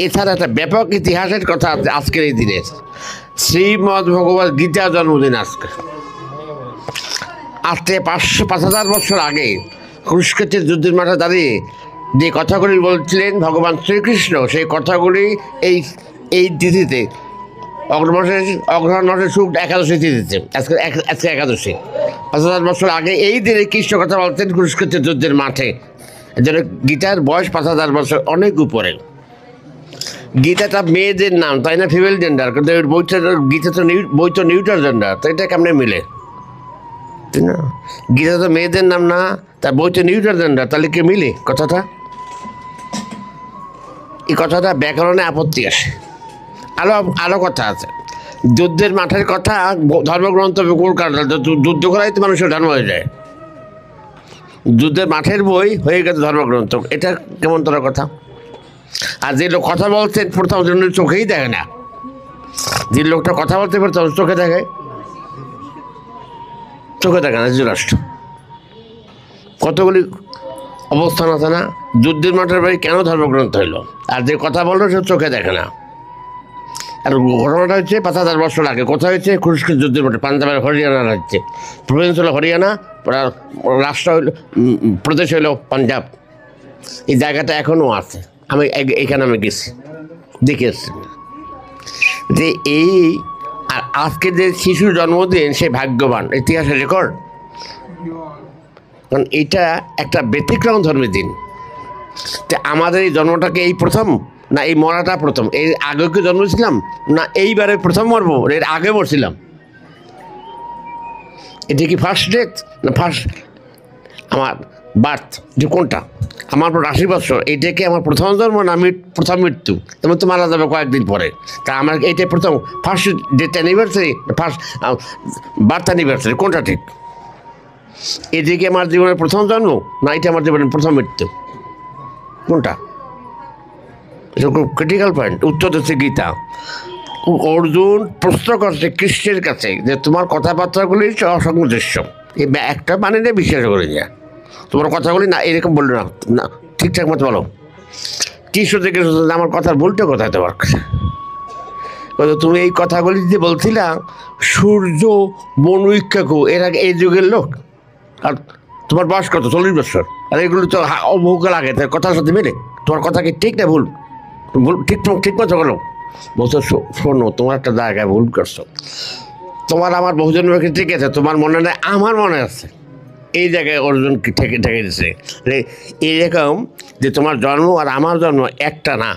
এছাড়া একটা ব্যাপক ইতিহাসের কথা আছে আজকের এই দিনে। শ্রীমদ্ ভগবত গীতা জন্মদিন আজকে। আজ থেকে 5,000 বছর আগে কুরুক্ষেত্রের যুদ্ধের মাঠে দাঁড়িয়ে যে কথাগুলি বলছিলেন ভগবান শ্রীকৃষ্ণ, সেই কথাগুলি এই তিথিতে অগ্রহণ মাসের শুক্ল একাদশী তিথিতে, আজকে একাদশী। 5,000 বছর আগে এই দিনে কৃষ্ণ কথা বলতেন কুরুক্ষেত্রের যুদ্ধের মাঠে। এর জন্য গীতার বয়স 5,000 বছর অনেক উপরে। গীতাটা মেয়েদের নাম, তাই না? ফিমেল জেন্ডার, কিন্তু গীতা তো বই তো নিউট্রাল জেন্ডার, তো এটা কেমনে মিলে? তাই না? গীতা তো মেয়েদের নাম না, তার বই তো নিউট্রাল জেন্ডার, তাহলে কি মিলে কথাটা? এই কথাটা ব্যাকরণে আপত্তি আসে। আরও কথা আছে। যুদ্ধের মাঠের কথা ধর্মগ্রন্থ বিপুল কারণ, যুদ্ধ করাই তো মানুষের ধর্ম হয়ে যায়। যুদ্ধের মাঠের বই হয়ে গেছে ধর্মগ্রন্থ, এটা কেমন তোর কথা? আর যে লোক কথা বলছেন প্রথম জন্য চোখেই দেখে না। যে লোকটা কথা বলতে প্রথম চোখে দেখে না। যুক্তরাষ্ট্র কতগুলি অবস্থান আছে না? যুদ্ধের মাঠের বই কেন ধর্মগ্রন্থ হইল? আর যে কথা বললো সে চোখে দেখে না। আর ঘটনাটা হচ্ছে 5,000 বছর আগে। কোথায় হচ্ছে? কুরুক্ষেত্র যুদ্ধের মাঠে, পাঞ্জাবের হরিয়ানা রাজ্যে। প্রভিন্স হলো হরিয়ানা, রাষ্ট্র হইল, প্রদেশ হইল পাঞ্জাব। এই জায়গাটা এখনও আছে। এখানে আমি গেছি, দেখে এসছি যে এই। আর আজকে যে শিশুর জন্মদিন, সে ভাগ্যবান, ইতিহাসের রেকর্ড। কারণ এটা একটা ব্যতিক্রম ধর্মের দিন। তো আমাদের এই জন্মটাকে এই প্রথম, না এই মরাটা প্রথম? এর আগে কি জন্মেছিলাম, না এইবারে প্রথম মরবো, এর আগে মরছিলাম? এটা কি ফার্স্ট ডেথ না ফার্স্ট আমার বার্থ? যে কোনটা আমার রাশি বৎসর, এইটাকে আমার প্রথম জন্ম না প্রথম মৃত্যু? তুমি তো মারা যাবে কয়েকদিন পরে। তা আমার এইটাই প্রথম first death anniversary, first birth anniversary, কোনটা ঠিক? এদিকে আমার জীবনের প্রথম জন্ম, না এটা আমার জীবনের প্রথম মৃত্যু? কোনটা? এটা খুব ক্রিটিক্যাল পয়েন্ট। উত্তর দিচ্ছে গীতা। অর্জুন প্রশ্ন করছে কৃষ্ণের কাছে যে তোমার কথাবার্তাগুলি অসংদৃশ্য, এই একটা মানে নিয়ে বিশ্বাস করে যা, তোমার কথাগুলি না এরকম বললো না, ঠিকঠাক মতো বলো। কৃষ্ণ থেকে আমার কথার বলতে কোথায় তোমার? তুমি এই কথাগুলি যে বলছিলা সূর্য বনু এর আগে এই যুগের লোক, আর তোমার বয়স কত? 40 বছর। আর এগুলো তো বহুকাল আগে, তার কথার সাথে মেলে। তোমার কথা কি ঠিক না ভুল? ঠিক মতো বলো। বলছো শোনো, তোমার একটা জায়গায় ভুল করছো। তোমার আমার বহুজনের ঠিক আছে, তোমার মনে নেই, আমার মনে আছে। এই জায়গায় অর্জুন ঠেকে দিচ্ছে। এরকম যে তোমার জন্ম আর আমার জন্ম একটা না।